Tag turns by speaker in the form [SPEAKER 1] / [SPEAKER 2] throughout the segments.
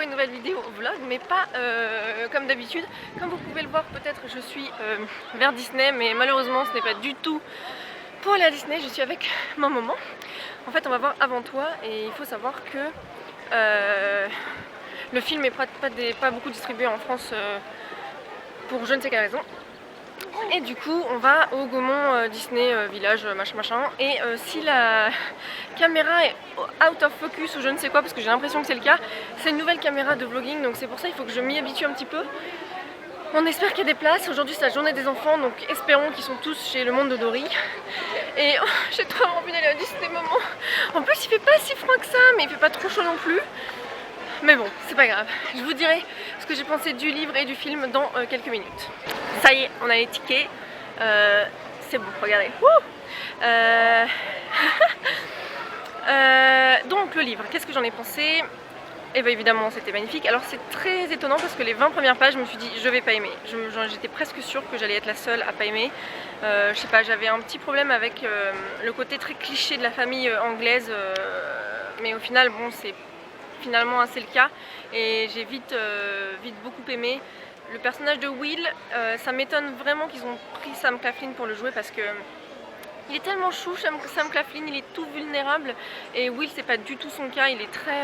[SPEAKER 1] une nouvelle vidéo vlog, mais pas comme d'habitude. Comme vous pouvez le voir, peut-être je suis vers Disney, mais malheureusement ce n'est pas du tout pour aller à Disney. Je suis avec ma maman. En fait, on va voir Avant toi, et il faut savoir que le film n'est pas beaucoup distribué en France pour je ne sais quelle raison. Et du coup on va au Gaumont Disney Village machin, et si la caméra est out of focus ou je ne sais quoi, parce que j'ai l'impression que c'est le cas, c'est une nouvelle caméra de vlogging, donc c'est pour ça il faut que je m'y habitue un petit peu. On espère qu'il y a des places. Aujourd'hui c'est la journée des enfants, donc espérons qu'ils sont tous chez le monde de Dory. Et oh, j'ai trop envie d'aller à Disney, maman. En plus il fait pas si froid que ça, mais il fait pas trop chaud non plus. Mais bon, c'est pas grave. Je vous dirai ce que j'ai pensé du livre et du film dans quelques minutes. Ça y est, on a les tickets. C'est bon, regardez. Donc le livre, qu'est-ce que j'en ai pensé? Et bien évidemment c'était magnifique. Alors c'est très étonnant parce que les 20 premières pages, je me suis dit je vais pas aimer. J'étais presque sûre que j'allais être la seule à pas aimer. Je sais pas, j'avais un petit problème avec le côté très cliché de la famille anglaise. Mais au final, bon, c'est finalement assez le cas. Et j'ai vite beaucoup aimé. Le personnage de Will, ça m'étonne vraiment qu'ils ont pris Sam Claflin pour le jouer parce que il est tellement chou, Sam Claflin, il est tout vulnérable, et Will c'est pas du tout son cas. Il est très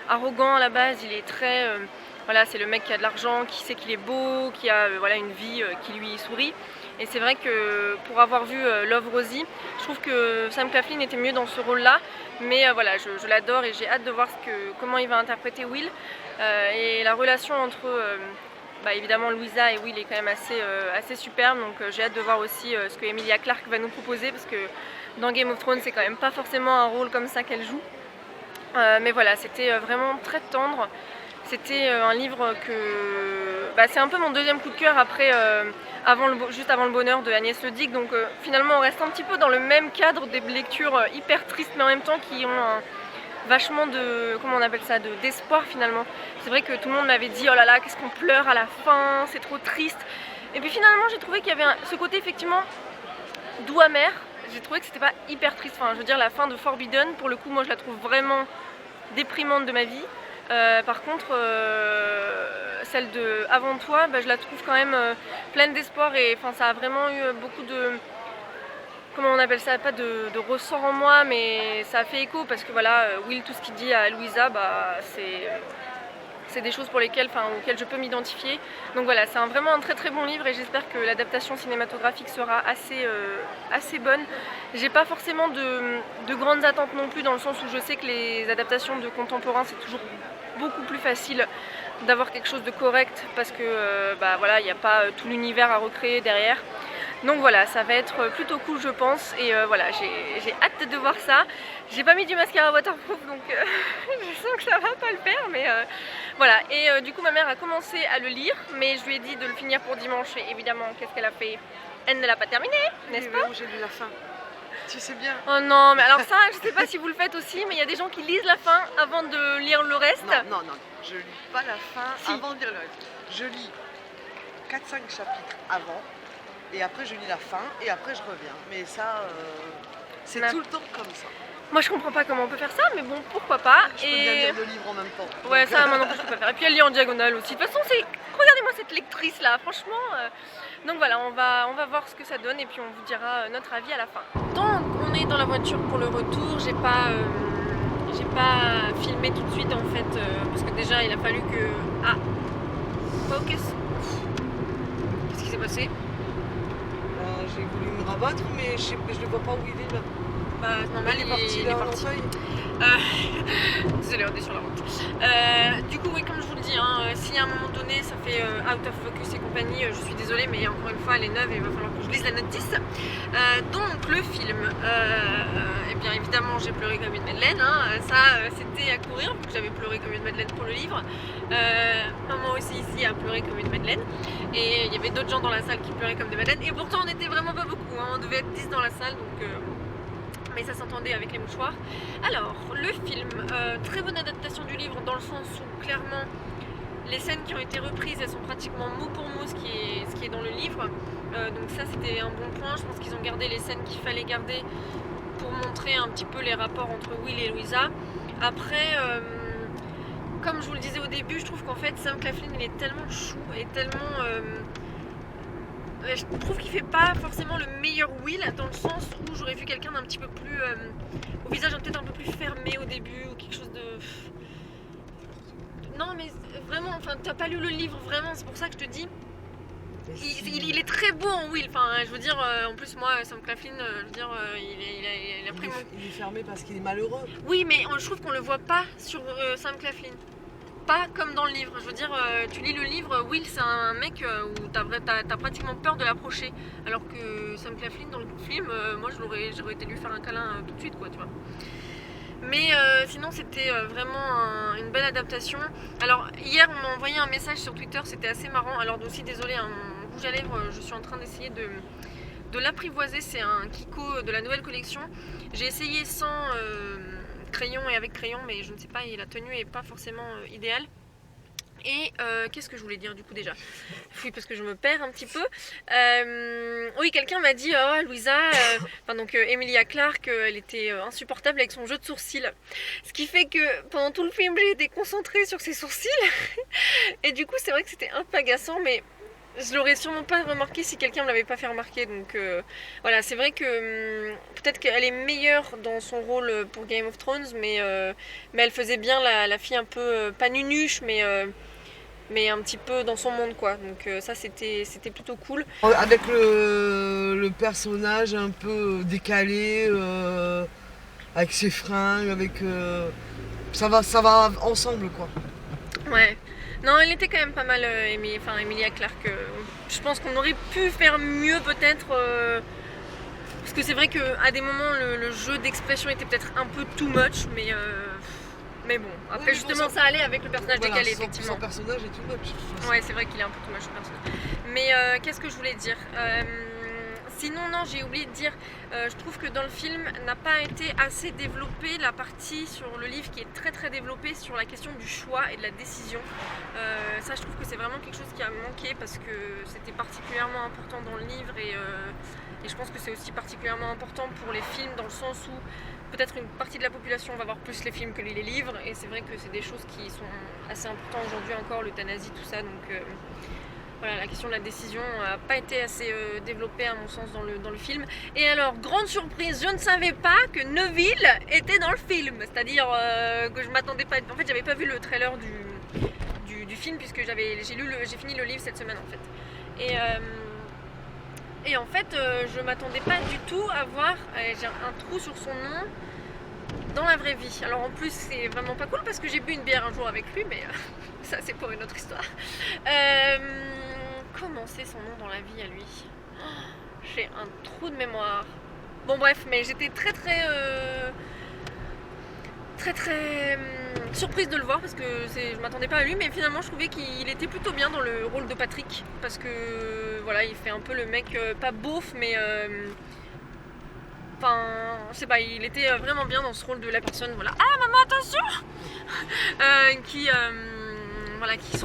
[SPEAKER 1] arrogant à la base, il est très voilà, c'est le mec qui a de l'argent, qui sait qu'il est beau, qui a voilà, une vie qui lui sourit. Et c'est vrai que pour avoir vu Love Rosie, je trouve que Sam Claflin était mieux dans ce rôle-là, mais voilà, je l'adore et j'ai hâte de voir comment il va interpréter Will. Et la relation entre évidemment Louisa et Will est quand même assez superbe, donc j'ai hâte de voir aussi ce que Emilia Clarke va nous proposer, parce que dans Game of Thrones c'est quand même pas forcément un rôle comme ça qu'elle joue. Mais voilà, c'était vraiment très tendre. C'était un livre que... c'est un peu mon deuxième coup de cœur après, juste avant Le Bonheur de Agnès Le Dic, donc finalement on reste un petit peu dans le même cadre des lectures hyper tristes mais en même temps qui ont vachement de, comment on appelle ça, d'espoir finalement. C'est vrai que tout le monde m'avait dit oh là là, qu'est-ce qu'on pleure à la fin, c'est trop triste. Et puis finalement j'ai trouvé qu'il y avait ce côté effectivement doux amer. J'ai trouvé que c'était pas hyper triste. Enfin, je veux dire, la fin de Forbidden, pour le coup, moi je la trouve vraiment déprimante de ma vie. Par contre, celle de Avant toi, je la trouve quand même pleine d'espoir, et enfin ça a vraiment eu beaucoup de, comment on appelle ça, pas de ressort en moi, mais ça a fait écho parce que voilà, Will, tout ce qu'il dit à Louisa, c'est des choses auxquelles je peux m'identifier. Donc voilà, c'est vraiment un très très bon livre, et j'espère que l'adaptation cinématographique sera assez bonne. J'ai pas forcément de grandes attentes non plus, dans le sens où je sais que les adaptations de contemporains c'est toujours beaucoup plus facile d'avoir quelque chose de correct, parce que voilà, il n'y a pas tout l'univers à recréer derrière. Donc voilà, ça va être plutôt cool je pense, et voilà, j'ai hâte de voir ça. J'ai pas mis du mascara waterproof, donc je sens que ça va pas le faire, mais voilà. Et du coup ma mère a commencé à le lire, mais je lui ai dit de le finir pour dimanche, et évidemment qu'est-ce qu'elle a fait? Elle ne l'a pas terminé, n'est-ce pas?
[SPEAKER 2] J'ai lu la fin. Tu sais bien.
[SPEAKER 1] Oh non, mais alors ça, je sais pas si vous le faites aussi, mais il y a des gens qui lisent la fin avant de lire le reste.
[SPEAKER 2] Non, je lis pas la fin avant de lire le reste. Je lis 4-5 chapitres avant, et après je lis la fin, et après je reviens. Mais ça, c'est tout le temps comme ça.
[SPEAKER 1] Moi je comprends pas comment on peut faire ça, mais bon, pourquoi pas.
[SPEAKER 2] Je peux bien lire le livre en même temps.
[SPEAKER 1] Ouais, ça moi non plus je peux pas faire. Et puis elle lit en diagonale aussi. De toute façon, regardez-moi cette lectrice là, franchement. Donc voilà, on va voir ce que ça donne, et puis on vous dira notre avis à la fin. Donc on est dans la voiture pour le retour. J'ai pas filmé tout de suite en fait, parce que déjà il a fallu que... Ah, focus. Qu'est-ce qui s'est passé?
[SPEAKER 2] J'ai voulu me rabattre, mais je ne vois pas où il est là.
[SPEAKER 1] Normal, il est parti. Désolée, on est sur la route. Du coup, oui, comme je vous le dis, si à un moment donné ça fait out of focus et compagnie, je suis désolée, mais encore une fois elle est neuve et il va falloir que je lise la notice. Donc le film, et bien évidemment j'ai pleuré comme une madeleine, c'était à courir, vu que j'avais pleuré comme une madeleine pour le livre. Maman aussi ici a pleuré comme une madeleine, et il y avait d'autres gens dans la salle qui pleuraient comme des madeleines, et pourtant on était vraiment pas beaucoup, on devait être 10 dans la salle, donc mais ça s'entendait avec les mouchoirs. Alors, le film, très bonne adaptation du livre, dans le sens où clairement les scènes qui ont été reprises, elles sont pratiquement mot pour mot ce qui est dans le livre. Donc ça c'était un bon point. Je pense qu'ils ont gardé les scènes qu'il fallait garder pour montrer un petit peu les rapports entre Will et Louisa. Après, comme comme je vous le disais au début, je trouve qu'en fait Sam Claflin il est tellement chou et tellement... je trouve qu'il fait pas forcément le meilleur Will, dans le sens où j'aurais vu quelqu'un d'un petit peu plus... au visage peut-être un peu plus fermé au début, ou quelque chose de... Non mais vraiment, enfin t'as pas lu le livre vraiment, c'est pour ça que je te dis... Il est très beau en Will, enfin je veux dire, en plus moi Sam Claflin, je veux dire, il a pris mon...
[SPEAKER 2] Il est fermé parce qu'il est malheureux.
[SPEAKER 1] Oui mais je trouve qu'on le voit pas sur Sam Claflin. Pas comme dans le livre, je veux dire, tu lis le livre, Will c'est un mec où t'as pratiquement peur de l'approcher. Alors que Sam Claflin dans le film, moi j'aurais été lui faire un câlin tout de suite quoi, tu vois. Mais sinon c'était vraiment une belle adaptation. Alors hier on m'a envoyé un message sur Twitter, c'était assez marrant. Alors aussi désolé, hein, mon rouge à lèvres, je suis en train d'essayer de l'apprivoiser. C'est un Kiko de la nouvelle collection. J'ai essayé sans crayon et avec crayon, mais je ne sais pas, la tenue est pas forcément idéale. Et qu'est-ce que je voulais dire du coup déjà? Oui, parce que je me perds un petit peu. Oui, quelqu'un m'a dit oh Louisa, donc Emilia Clarke, elle était insupportable avec son jeu de sourcils. Ce qui fait que pendant tout le film, j'ai été concentrée sur ses sourcils. Et du coup, c'est vrai que c'était un peu agaçant, mais je l'aurais sûrement pas remarqué si quelqu'un me l'avait pas fait remarquer. Donc voilà, c'est vrai que peut-être qu'elle est meilleure dans son rôle pour Game of Thrones, mais elle faisait bien la fille un peu, pas nunuche, mais un petit peu dans son monde quoi, donc ça c'était plutôt cool.
[SPEAKER 2] Avec le personnage un peu décalé, avec ses fringues, avec ça va ensemble quoi.
[SPEAKER 1] Ouais, non elle était quand même pas mal Emilia Clarke, je pense qu'on aurait pu faire mieux peut-être, parce que c'est vrai qu'à des moments le jeu d'expression était peut-être un peu too much, mais bon, après oui, justement ça allait avec le personnage décalé effectivement.
[SPEAKER 2] Son personnage est too much.
[SPEAKER 1] Ouais, c'est vrai qu'il est un peu too much le personnage. Mais qu'est-ce que je voulais dire, sinon non, j'ai oublié de dire, je trouve que dans le film n'a pas été assez développée la partie sur le livre qui est très très développée sur la question du choix et de la décision. Ça je trouve que c'est vraiment quelque chose qui a manqué parce que c'était particulièrement important dans le livre et je pense que c'est aussi particulièrement important pour les films dans le sens où peut-être une partie de la population va voir plus les films que les livres et c'est vrai que c'est des choses qui sont assez importantes aujourd'hui encore, l'euthanasie, tout ça, donc voilà, la question de la décision n'a pas été assez développée à mon sens dans le film. Et alors, grande surprise, je ne savais pas que Neville était dans le film, c'est-à-dire que je m'attendais pas, en fait j'avais pas vu le trailer du film puisque j'ai fini le livre cette semaine en fait. Et en fait, je m'attendais pas du tout à voir, j'ai un trou sur son nom dans la vraie vie. Alors en plus, c'est vraiment pas cool parce que j'ai bu une bière un jour avec lui, mais ça c'est pour une autre histoire. Comment c'est son nom dans la vie à lui? J'ai un trou de mémoire. Bon bref, mais j'étais très surprise de le voir parce que je m'attendais pas à lui, mais finalement je trouvais qu'il était plutôt bien dans le rôle de Patrick parce que voilà, il fait un peu le mec pas beauf mais enfin je sais pas, il était vraiment bien dans ce rôle de la personne, voilà. Ah maman attention qui se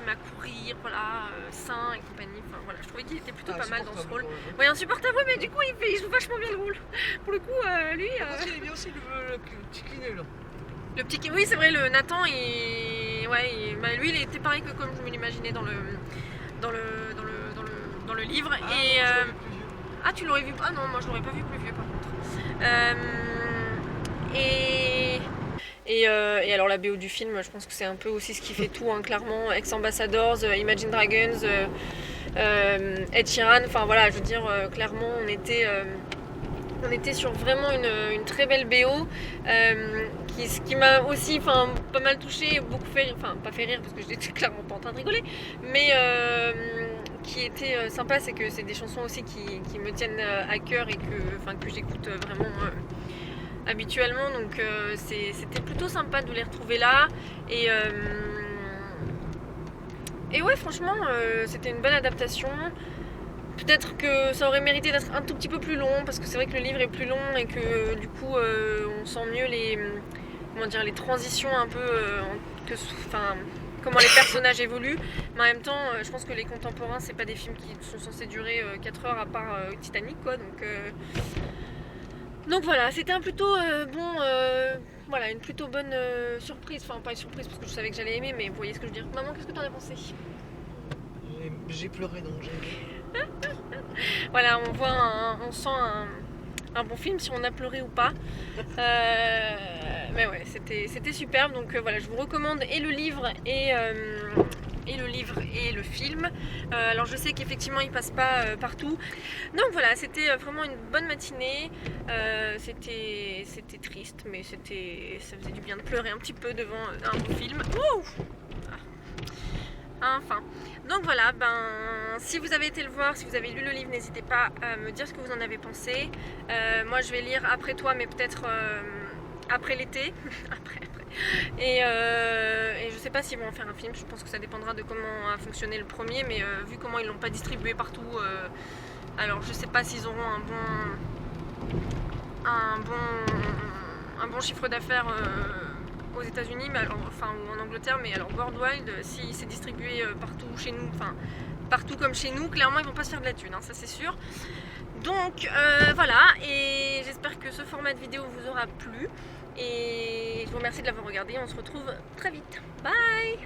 [SPEAKER 1] met à courir, voilà, sain et compagnie, enfin voilà, je trouvais qu'il était plutôt pas mal dans ce rôle. Ouais, insupportable, mais du coup il joue vachement bien le rôle. Pour le coup, lui.
[SPEAKER 2] Il est bien aussi le petit kiné là.
[SPEAKER 1] Le petit, oui c'est vrai, le Nathan, lui il était pareil que comme je me l'imaginais dans le livre. Ah tu l'aurais vu? Ah non, moi je l'aurais pas vu plus vieux par contre. Et alors la BO du film, je pense que c'est un peu aussi ce qui fait tout, hein, clairement. Ex-Ambassadors, Imagine Dragons, Ed Sheeran, enfin voilà, je veux dire, clairement on était sur vraiment une très belle BO qui m'a aussi pas mal touchée, beaucoup fait rire, enfin pas fait rire parce que j'étais clairement pas en train de rigoler, mais qui était sympa, c'est que c'est des chansons aussi qui me tiennent à cœur et que j'écoute vraiment habituellement, donc c'était plutôt sympa de les retrouver là et ouais franchement c'était une belle adaptation. Peut-être que ça aurait mérité d'être un tout petit peu plus long parce que c'est vrai que le livre est plus long et que du coup on sent mieux les transitions un peu, comment les personnages évoluent, mais en même temps je pense que les contemporains c'est pas des films qui sont censés durer 4 heures à part Titanic quoi, donc voilà, c'était un plutôt Voilà, une plutôt bonne surprise, enfin pas une surprise parce que je savais que j'allais aimer, mais vous voyez ce que je veux dire. Maman, qu'est-ce que t'en as pensé?
[SPEAKER 2] J'ai pleuré donc j'ai aimé.
[SPEAKER 1] Voilà, on sent un bon film si on a pleuré ou pas. Mais ouais, c'était superbe. Donc voilà, je vous recommande et le livre et le film. Alors je sais qu'effectivement il passe pas partout. Donc voilà, c'était vraiment une bonne matinée. C'était triste, mais ça faisait du bien de pleurer un petit peu devant un bon film. Ouh, enfin. Donc voilà, si vous avez été le voir, si vous avez lu le livre, n'hésitez pas à me dire ce que vous en avez pensé. Moi je vais lire après toi, mais peut-être après l'été. après. Et je sais pas s'ils vont en faire un film, je pense que ça dépendra de comment a fonctionné le premier, mais vu comment ils l'ont pas distribué partout, alors je sais pas s'ils auront un bon chiffre d'affaires aux États-Unis, mais enfin ou en Angleterre, mais alors Worldwide, si c'est distribué partout chez nous, enfin partout comme chez nous, clairement ils vont pas se faire de la thune, hein, ça c'est sûr. Donc voilà, et j'espère que ce format de vidéo vous aura plu. Et je vous remercie de l'avoir regardé. On se retrouve très vite. Bye!